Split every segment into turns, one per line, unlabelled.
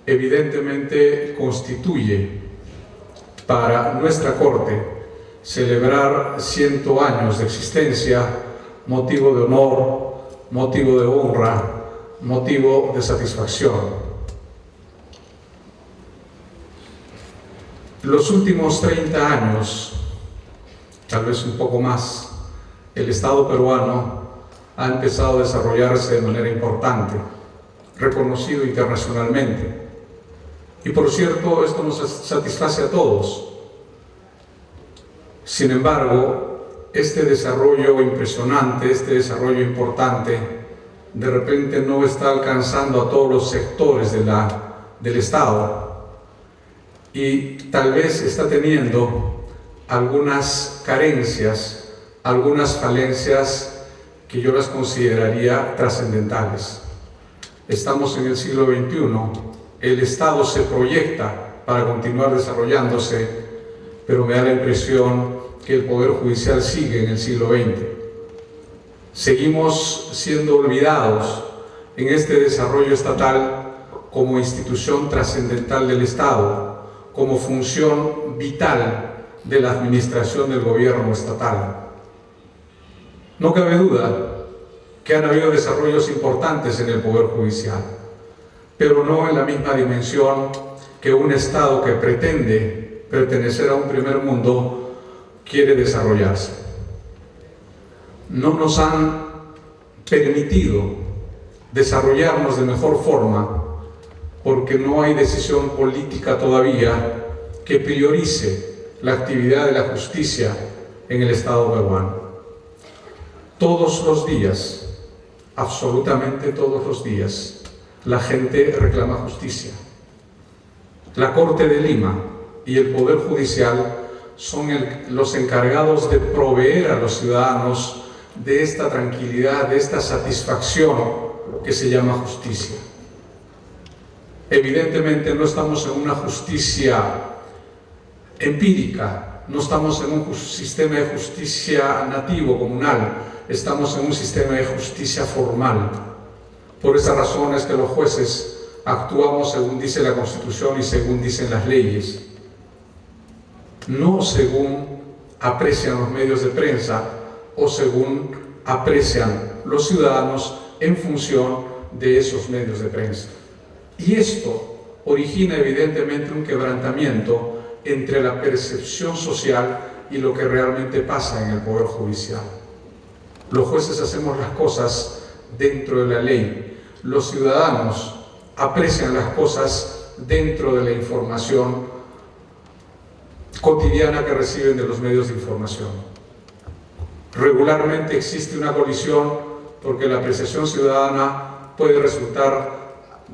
evidentemente constituye para nuestra Corte celebrar 100 años de existencia motivo de honor, motivo de honra, motivo de satisfacción. Los últimos 30 años, tal vez un poco más, el Estado peruano ha empezado a desarrollarse de manera importante, reconocido internacionalmente. Y por cierto, esto nos satisface a todos. Sin embargo, este desarrollo impresionante, este desarrollo importante, de repente no está alcanzando a todos los sectores del Estado y tal vez está teniendo algunas carencias, algunas falencias que yo las consideraría trascendentales. Estamos en el siglo XXI, el Estado se proyecta para continuar desarrollándose, pero me da la impresión que el Poder Judicial sigue en el siglo XX. Seguimos siendo olvidados en este desarrollo estatal como institución trascendental del Estado, como función vital de la administración del gobierno estatal. No cabe duda que han habido desarrollos importantes en el Poder Judicial, pero no en la misma dimensión que un Estado que pretende pertenecer a un primer mundo quiere desarrollarse. No nos han permitido desarrollarnos de mejor forma porque no hay decisión política todavía que priorice la actividad de la justicia en el Estado peruano. Todos los días, absolutamente todos los días, la gente reclama justicia. La Corte de Lima y el Poder Judicial son los encargados de proveer a los ciudadanos de esta tranquilidad, de esta satisfacción que se llama justicia. Evidentemente no estamos en una justicia empírica, no estamos en un sistema de justicia nativo, comunal, estamos en un sistema de justicia formal. Por esa razón es que los jueces actuamos según dice la Constitución y según dicen las leyes, no según aprecian los medios de prensa o según aprecian los ciudadanos en función de esos medios de prensa. Y esto origina evidentemente un quebrantamiento entre la percepción social y lo que realmente pasa en el Poder Judicial. Los jueces hacemos las cosas dentro de la ley, los ciudadanos aprecian las cosas dentro de la información cotidiana que reciben de los medios de información. Regularmente existe una colisión porque la apreciación ciudadana puede resultar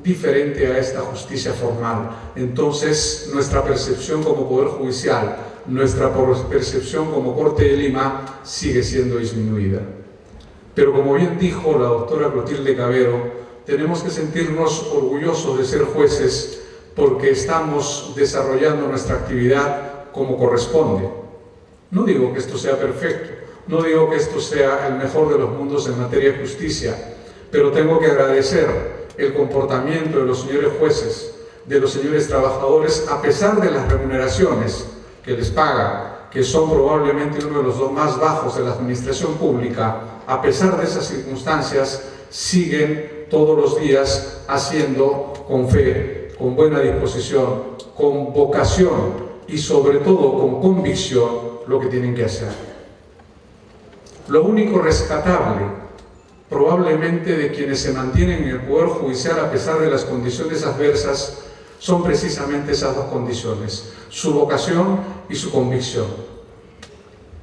diferente a esta justicia formal. Entonces, nuestra percepción como Poder Judicial, nuestra percepción como Corte de Lima sigue siendo disminuida. Pero como bien dijo la doctora Clotilde Cavero, tenemos que sentirnos orgullosos de ser jueces porque estamos desarrollando nuestra actividad como corresponde. No digo que esto sea perfecto, no digo que esto sea el mejor de los mundos en materia de justicia, pero tengo que agradecer el comportamiento de los señores jueces, de los señores trabajadores, a pesar de las remuneraciones que les pagan, que son probablemente uno de los dos más bajos de la administración pública. A pesar de esas circunstancias, siguen todos los días haciendo con fe, con buena disposición, con vocación y sobre todo con convicción lo que tienen que hacer. Lo único rescatable probablemente de quienes se mantienen en el Poder Judicial a pesar de las condiciones adversas son precisamente esas dos condiciones, su vocación y su convicción.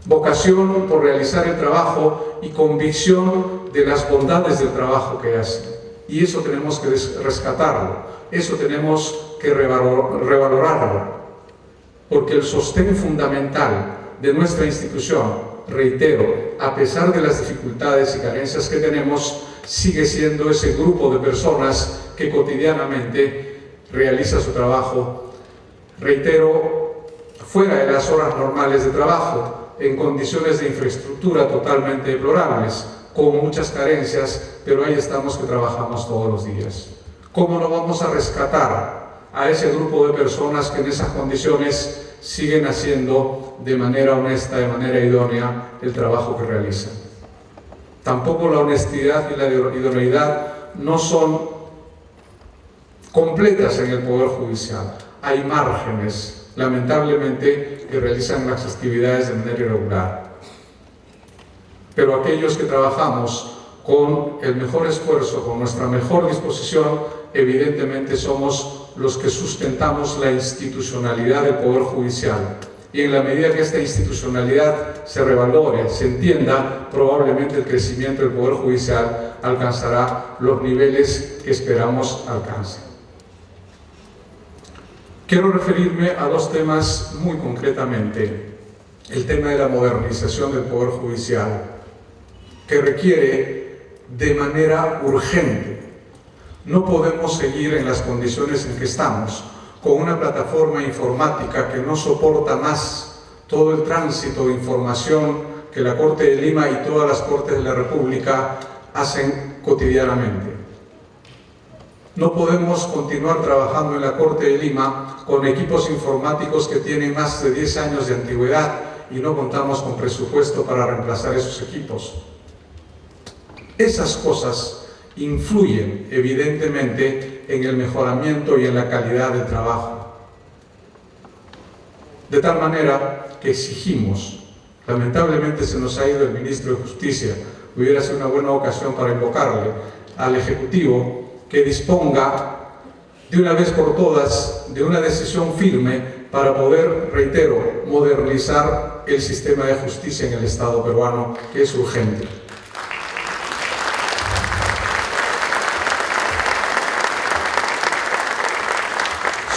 Vocación por realizar el trabajo y convicción de las bondades del trabajo que hacen. Y eso tenemos que rescatarlo, eso tenemos que revalorarlo, porque el sostén fundamental de nuestra institución, reitero, a pesar de las dificultades y carencias que tenemos, sigue siendo ese grupo de personas que cotidianamente realiza su trabajo, reitero, fuera de las horas normales de trabajo, en condiciones de infraestructura totalmente deplorables, con muchas carencias, pero ahí estamos que trabajamos todos los días. ¿Cómo no vamos a rescatar a ese grupo de personas que en esas condiciones siguen haciendo de manera honesta, de manera idónea, el trabajo que realizan. Tampoco la honestidad y la idoneidad no son completas en el Poder Judicial. Hay márgenes, lamentablemente, que realizan las actividades de manera irregular. Pero aquellos que trabajamos con el mejor esfuerzo, con nuestra mejor disposición, evidentemente somos los que sustentamos la institucionalidad del Poder Judicial. Y en la medida que esta institucionalidad se revalore, se entienda, probablemente el crecimiento del Poder Judicial alcanzará los niveles que esperamos alcance. Quiero referirme a dos temas muy concretamente. El tema de la modernización del Poder Judicial, que requiere de manera urgente. No podemos seguir en las condiciones en que estamos, con una plataforma informática que no soporta más todo el tránsito de información que la Corte de Lima y todas las Cortes de la República hacen cotidianamente. No podemos continuar trabajando en la Corte de Lima con equipos informáticos que tienen más de 10 años de antigüedad y no contamos con presupuesto para reemplazar esos equipos. Esas cosas influyen evidentemente en el mejoramiento y en la calidad del trabajo. De tal manera que exigimos, lamentablemente se nos ha ido el ministro de Justicia, hubiera sido una buena ocasión para invocarle al Ejecutivo que disponga de una vez por todas de una decisión firme para poder, reitero, modernizar el sistema de justicia en el Estado peruano, que es urgente.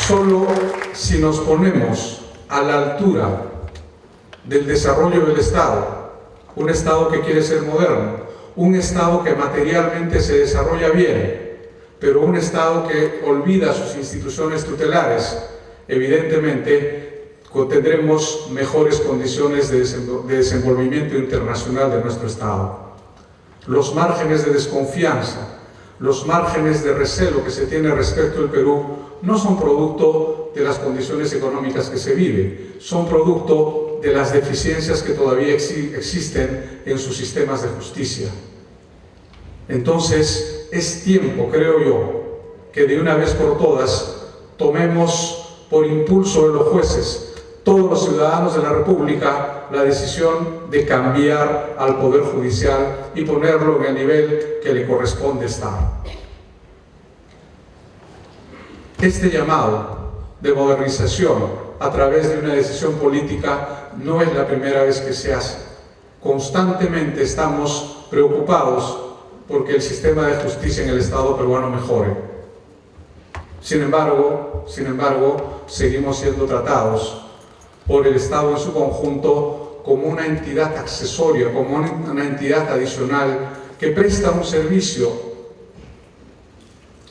Solo si nos ponemos a la altura del desarrollo del Estado, un Estado que quiere ser moderno, un Estado que materialmente se desarrolla bien, pero un Estado que olvida sus instituciones tutelares, evidentemente tendremos mejores condiciones de desenvolvimiento internacional de nuestro Estado. Los márgenes de desconfianza, los márgenes de recelo que se tiene respecto al Perú no son producto de las condiciones económicas que se viven, son producto de las deficiencias que todavía existen en sus sistemas de justicia. Entonces, es tiempo, creo yo, que de una vez por todas tomemos por impulso de los jueces, todos los ciudadanos de la República, la decisión de cambiar al Poder Judicial y ponerlo en el nivel que le corresponde estar. Este llamado de modernización a través de una decisión política no es la primera vez que se hace. Constantemente estamos preocupados porque el sistema de justicia en el Estado peruano mejore. Sin embargo, seguimos siendo tratados por el Estado en su conjunto como una entidad accesoria, como una entidad adicional que presta un servicio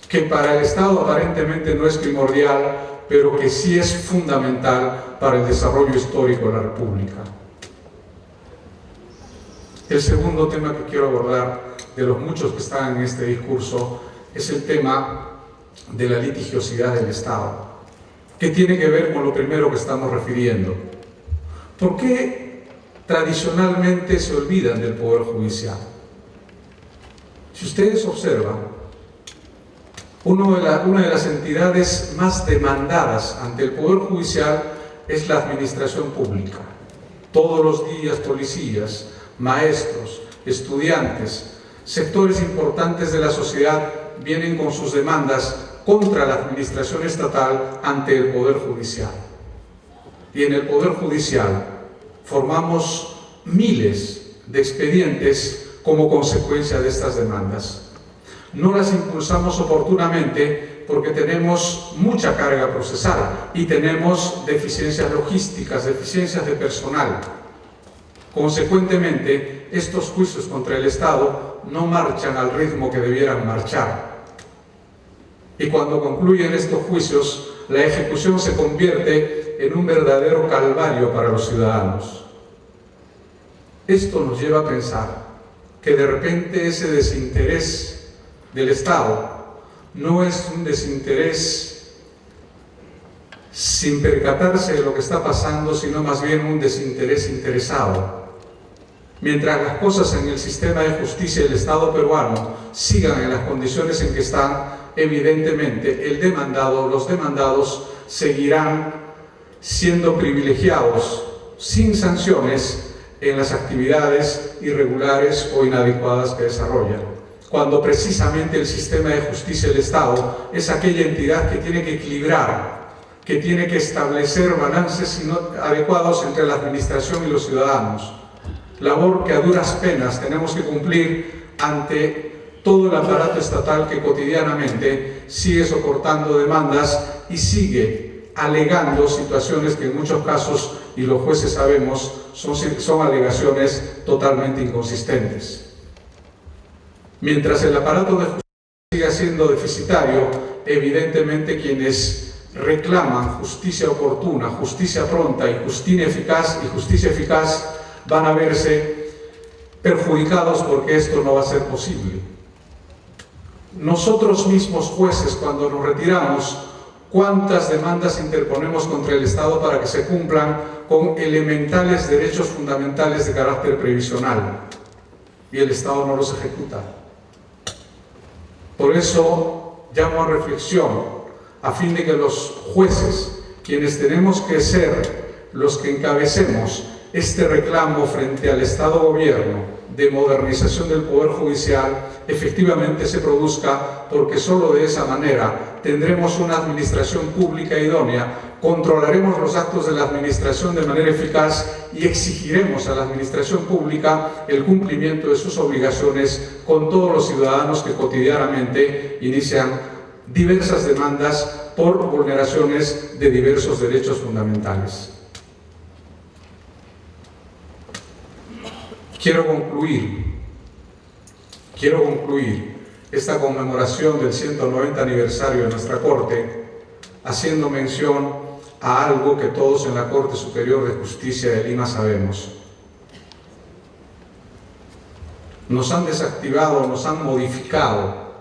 que para el Estado aparentemente no es primordial, pero que sí es fundamental para el desarrollo histórico de la República. El segundo tema que quiero abordar, de los muchos que están en este discurso, es el tema de la litigiosidad del Estado, que tiene que ver con lo primero que estamos refiriendo. ¿Por qué tradicionalmente se olvidan del Poder Judicial? Si ustedes observan, una de las entidades más demandadas ante el Poder Judicial es la administración pública. Todos los días policías, maestros, estudiantes, sectores importantes de la sociedad vienen con sus demandas contra la administración estatal ante el Poder Judicial. Y en el Poder Judicial formamos miles de expedientes como consecuencia de estas demandas. No las impulsamos oportunamente porque tenemos mucha carga procesal y tenemos deficiencias logísticas, deficiencias de personal. Consecuentemente, estos juicios contra el Estado no marchan al ritmo que debieran marchar. Y cuando concluyen estos juicios, la ejecución se convierte en un verdadero calvario para los ciudadanos. Esto nos lleva a pensar que de repente ese desinterés del Estado no es un desinterés sin percatarse de lo que está pasando, sino más bien un desinterés interesado. Mientras las cosas en el sistema de justicia del Estado peruano sigan en las condiciones en que están, evidentemente el demandado, los demandados seguirán siendo privilegiados sin sanciones en las actividades irregulares o inadecuadas que desarrollan, cuando precisamente el sistema de justicia del Estado es aquella entidad que tiene que equilibrar, que tiene que establecer balances adecuados entre la administración y los ciudadanos, labor que a duras penas tenemos que cumplir ante todo el aparato estatal que cotidianamente sigue soportando demandas y sigue alegando situaciones que en muchos casos, y los jueces sabemos, son alegaciones totalmente inconsistentes. Mientras el aparato de justicia siga siendo deficitario, evidentemente quienes reclaman justicia oportuna, justicia pronta y justicia eficaz van a verse perjudicados porque esto no va a ser posible. Nosotros mismos jueces, cuando nos retiramos, ¿cuántas demandas interponemos contra el Estado para que se cumplan con elementales derechos fundamentales de carácter previsional? Y el Estado no los ejecuta. Por eso llamo a reflexión, a fin de que los jueces, quienes tenemos que ser los que encabecemos este reclamo frente al Estado-Gobierno de modernización del Poder Judicial, efectivamente se produzca, porque solo de esa manera tendremos una administración pública idónea, controlaremos los actos de la administración de manera eficaz y exigiremos a la administración pública el cumplimiento de sus obligaciones con todos los ciudadanos que cotidianamente inician diversas demandas por vulneraciones de diversos derechos fundamentales. Quiero concluir esta conmemoración del 190 aniversario de nuestra Corte haciendo mención a algo que todos en la Corte Superior de Justicia de Lima sabemos. Nos han desactivado, nos han modificado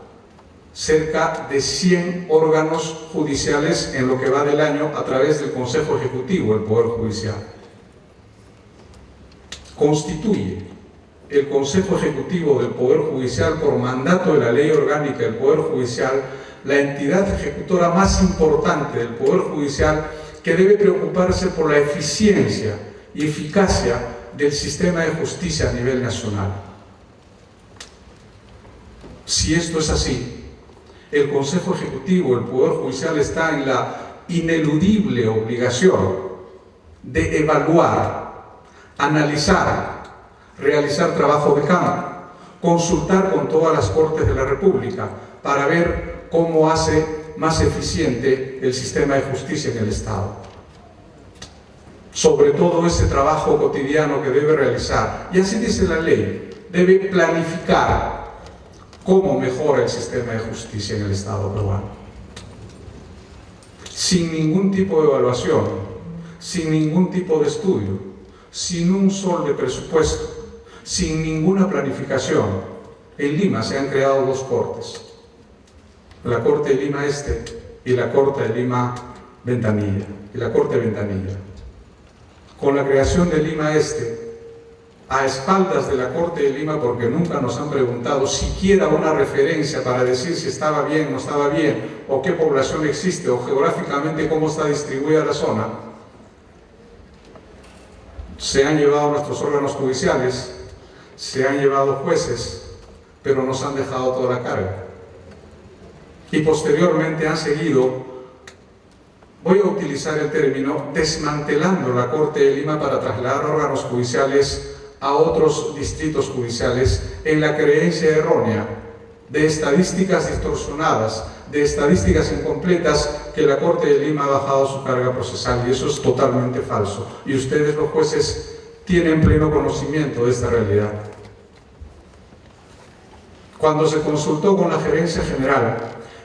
cerca de 100 órganos judiciales en lo que va del año a través del Consejo Ejecutivo del Poder Judicial. Constituye el Consejo Ejecutivo del Poder Judicial, por mandato de la Ley Orgánica del Poder Judicial, la entidad ejecutora más importante del Poder Judicial, que debe preocuparse por la eficiencia y eficacia del sistema de justicia a nivel nacional. Si esto es así, el Consejo Ejecutivo del Poder Judicial está en la ineludible obligación de evaluar, analizar, realizar trabajo de campo, consultar con todas las Cortes de la República para ver cómo hace más eficiente el sistema de justicia en el Estado. Sobre todo ese trabajo cotidiano que debe realizar, y así dice la ley, debe planificar cómo mejora el sistema de justicia en el Estado peruano. Sin ningún tipo de evaluación, sin ningún tipo de estudio, sin un sol de presupuesto, sin ninguna planificación. En Lima se han creado dos cortes, la Corte de Lima Este y la Corte de Lima Ventanilla, y la Corte Ventanilla. Con la creación de Lima Este, a espaldas de la Corte de Lima, porque nunca nos han preguntado siquiera una referencia para decir si estaba bien o no estaba bien, o qué población existe, o geográficamente cómo está distribuida la zona, se han llevado nuestros órganos judiciales, se han llevado jueces, pero nos han dejado toda la carga. Y posteriormente han seguido, voy a utilizar el término, desmantelando la Corte de Lima para trasladar órganos judiciales a otros distritos judiciales en la creencia errónea de estadísticas distorsionadas, de estadísticas incompletas, que la Corte de Lima ha bajado su carga procesal, y eso es totalmente falso. Y ustedes, los jueces, tienen pleno conocimiento de esta realidad. Cuando se consultó con la Gerencia General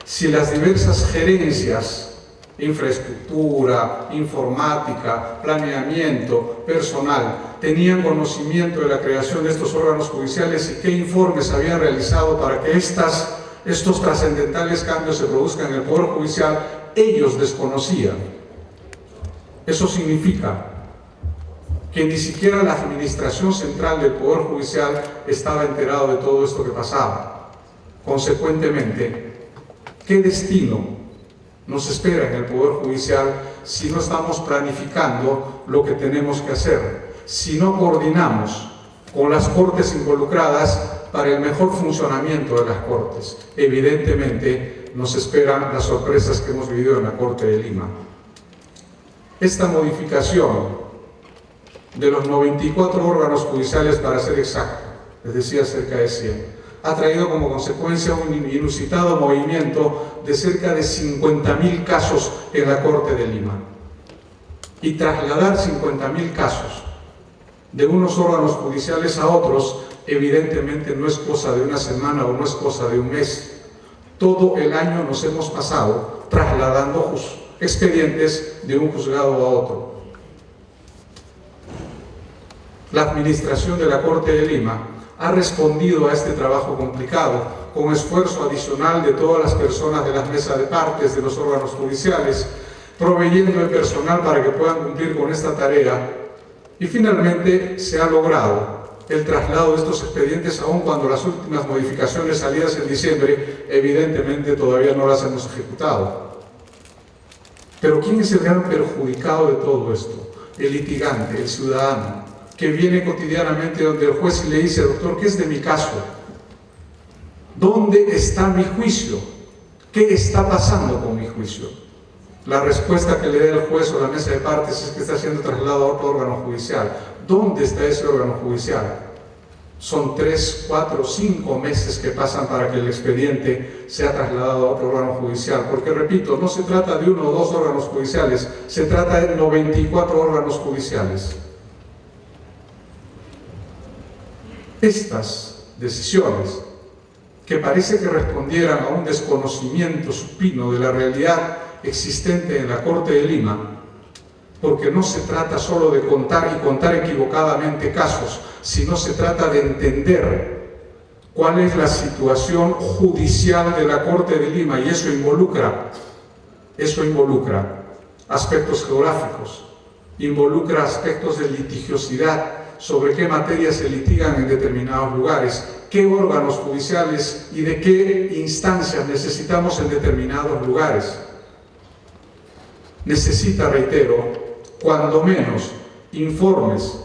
si las diversas gerencias, infraestructura, informática, planeamiento, personal, tenían conocimiento de la creación de estos órganos judiciales y qué informes habían realizado para que estos trascendentales cambios se produzcan en el Poder Judicial, ellos desconocían Eso significa que ni siquiera la administración central del Poder Judicial estaba enterado de todo esto que pasaba. Consecuentemente, ¿qué destino nos espera en el Poder Judicial si no estamos planificando lo que tenemos que hacer? Si no coordinamos con las Cortes involucradas para el mejor funcionamiento de las Cortes. Evidentemente, nos esperan las sorpresas que hemos vivido en la Corte de Lima. Esta modificación de los 94 órganos judiciales, para ser exacto, les decía cerca de 100, ha traído como consecuencia un inusitado movimiento de cerca de 50.000 casos en la Corte de Lima. Y trasladar 50.000 casos de unos órganos judiciales a otros, evidentemente no es cosa de una semana o no es cosa de un mes. Todo el año nos hemos pasado trasladando expedientes de un juzgado a otro. La administración de la Corte de Lima ha respondido a este trabajo complicado con esfuerzo adicional de todas las personas de las mesas de partes de los órganos judiciales, proveyendo el personal para que puedan cumplir con esta tarea, y finalmente se ha logrado el traslado de estos expedientes, aun cuando las últimas modificaciones salidas en diciembre evidentemente todavía no las hemos ejecutado. Pero ¿quién es el gran perjudicado de todo esto? El litigante, el ciudadano, que viene cotidianamente donde el juez y le dice: doctor, ¿qué es de mi caso? ¿Dónde está mi juicio? ¿Qué está pasando con mi juicio? La respuesta que le da el juez o la mesa de partes es que está siendo trasladado a otro órgano judicial. ¿Dónde está ese órgano judicial? Son 3, 4, 5 meses que pasan para que el expediente sea trasladado a otro órgano judicial. Porque, repito, no se trata de 1 o 2 órganos judiciales, se trata de 94 órganos judiciales. Estas decisiones, que parece que respondieran a un desconocimiento supino de la realidad existente en la Corte de Lima, porque no se trata solo de contar y contar equivocadamente casos, sino se trata de entender cuál es la situación judicial de la Corte de Lima, y eso involucra aspectos geográficos, involucra aspectos de litigiosidad, sobre qué materias se litigan en determinados lugares, qué órganos judiciales y de qué instancias necesitamos en determinados lugares. Necesita, reitero, cuando menos informes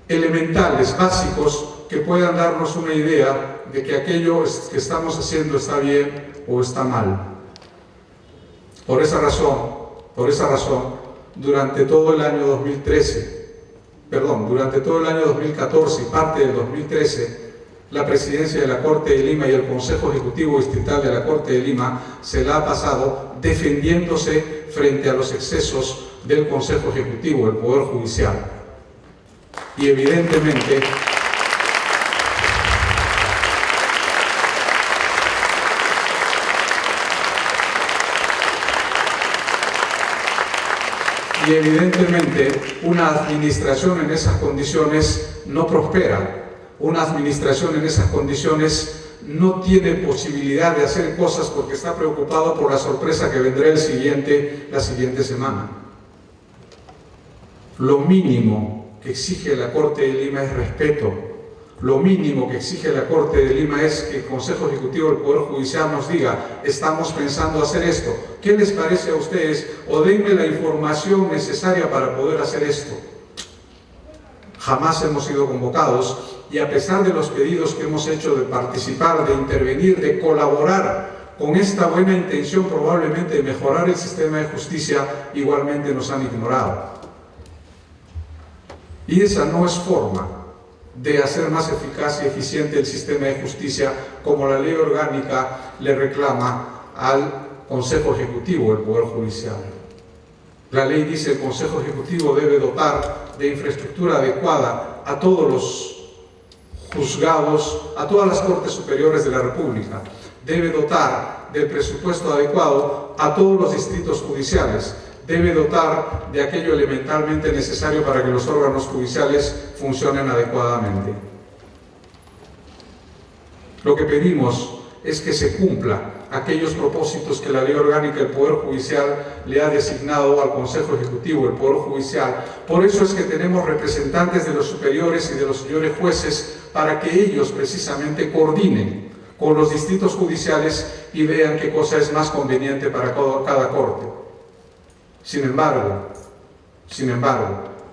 elementales, básicos, que puedan darnos una idea de que aquello que estamos haciendo está bien o está mal. Por esa razón, durante todo el año 2014 y parte del 2013, la presidencia de la Corte de Lima y el Consejo Ejecutivo Distrital de la Corte de Lima se la ha pasado defendiéndose frente a los excesos del Consejo Ejecutivo, del Poder Judicial. Y evidentemente, una administración en esas condiciones no prospera. Una administración en esas condiciones no tiene posibilidad de hacer cosas porque está preocupado por la sorpresa que vendrá la siguiente semana. Lo mínimo que exige la Corte de Lima es respeto. Lo mínimo que exige la Corte de Lima es que el Consejo Ejecutivo del Poder Judicial nos diga: estamos pensando hacer esto, ¿qué les parece a ustedes? O denme la información necesaria para poder hacer esto. Jamás hemos sido convocados, y a pesar de los pedidos que hemos hecho de participar, de intervenir, de colaborar con esta buena intención probablemente de mejorar el sistema de justicia, igualmente nos han ignorado. Y esa no es forma de hacer más eficaz y eficiente el sistema de justicia, como la ley orgánica le reclama al Consejo Ejecutivo del Poder Judicial. La ley dice: el Consejo Ejecutivo debe dotar de infraestructura adecuada a todos los juzgados, a todas las Cortes Superiores de la República. Debe dotar del presupuesto adecuado a todos los distritos judiciales. Debe dotar de aquello elementalmente necesario para que los órganos judiciales funcionen adecuadamente. Lo que pedimos es que se cumpla aquellos propósitos que la Ley Orgánica del Poder Judicial le ha designado al Consejo Ejecutivo del Poder Judicial. Por eso es que tenemos representantes de los superiores y de los señores jueces para que ellos precisamente coordinen con los distritos judiciales y vean qué cosa es más conveniente para cada corte. Sin embargo,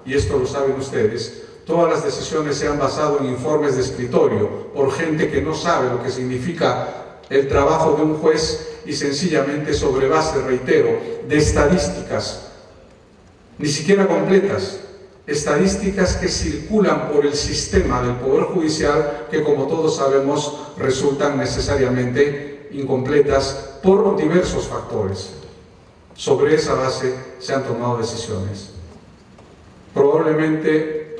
y esto lo saben ustedes, todas las decisiones se han basado en informes de escritorio por gente que no sabe lo que significa el trabajo de un juez y sencillamente sobre base, reitero, de estadísticas, ni siquiera completas, estadísticas que circulan por el sistema del Poder Judicial que, como todos sabemos, resultan necesariamente incompletas por diversos factores. Sobre esa base se han tomado decisiones. Probablemente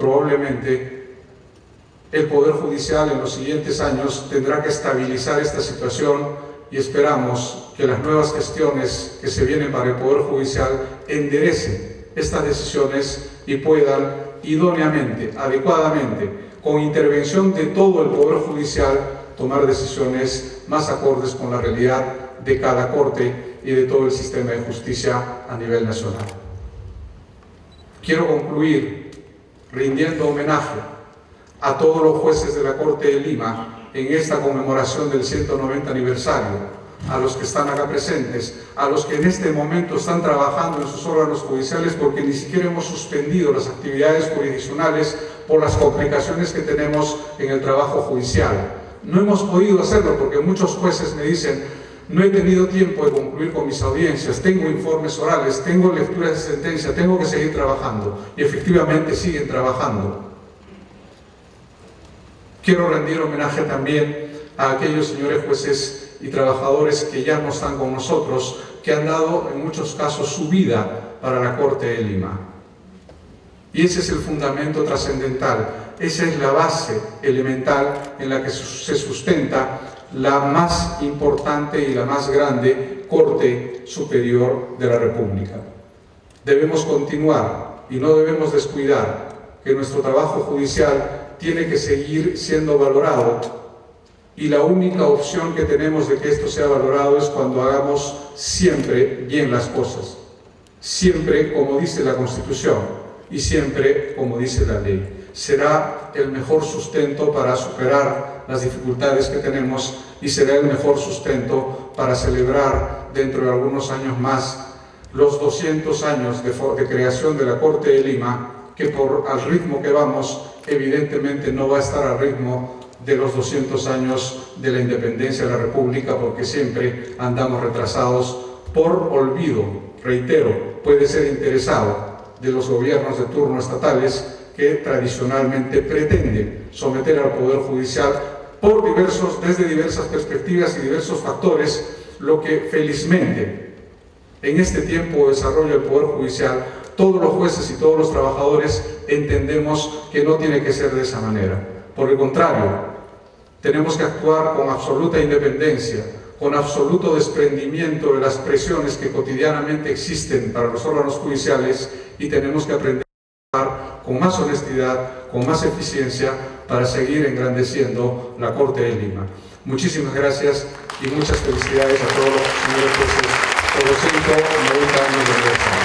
el Poder Judicial en los siguientes años tendrá que estabilizar esta situación y esperamos que las nuevas gestiones que se vienen para el Poder Judicial enderecen estas decisiones y puedan idóneamente, adecuadamente, con intervención de todo el Poder Judicial, tomar decisiones más acordes con la realidad de cada corte y de todo el sistema de justicia a nivel nacional. Quiero concluir rindiendo homenaje a todos los jueces de la Corte de Lima en esta conmemoración del 190 aniversario, a los que están acá presentes, a los que en este momento están trabajando en sus órganos judiciales, porque ni siquiera hemos suspendido las actividades jurisdiccionales por las complicaciones que tenemos en el trabajo judicial. No hemos podido hacerlo porque muchos jueces me dicen: no he tenido tiempo de concluir con mis audiencias, tengo informes orales, tengo lecturas de sentencia, tengo que seguir trabajando. Y efectivamente siguen trabajando. Quiero rendir homenaje también a aquellos señores jueces y trabajadores que ya no están con nosotros, que han dado en muchos casos su vida para la Corte de Lima. Y ese es el fundamento trascendental, esa es la base elemental en la que se sustenta la más importante y la más grande Corte Superior de la República. Debemos continuar y no debemos descuidar que nuestro trabajo judicial tiene que seguir siendo valorado, y la única opción que tenemos de que esto sea valorado es cuando hagamos siempre bien las cosas, siempre como dice la Constitución y siempre como dice la ley. Será el mejor sustento para superar las dificultades que tenemos y será el mejor sustento para celebrar dentro de algunos años más los 200 años de creación de la Corte de Lima, que al ritmo que vamos, evidentemente no va a estar al ritmo de los 200 años de la independencia de la República, porque siempre andamos retrasados por olvido, reitero, puede ser interesado de los gobiernos de turno estatales que tradicionalmente pretenden someter al Poder Judicial desde diversas perspectivas y diversos factores, lo que felizmente en este tiempo de desarrollo del Poder Judicial todos los jueces y todos los trabajadores entendemos que no tiene que ser de esa manera. Por el contrario, tenemos que actuar con absoluta independencia, con absoluto desprendimiento de las presiones que cotidianamente existen para los órganos judiciales, y tenemos que aprender a trabajar con más honestidad, con más eficiencia, para seguir engrandeciendo la Corte de Lima. Muchísimas gracias y muchas felicidades a todos los señores jueces por los 190 años de libertad.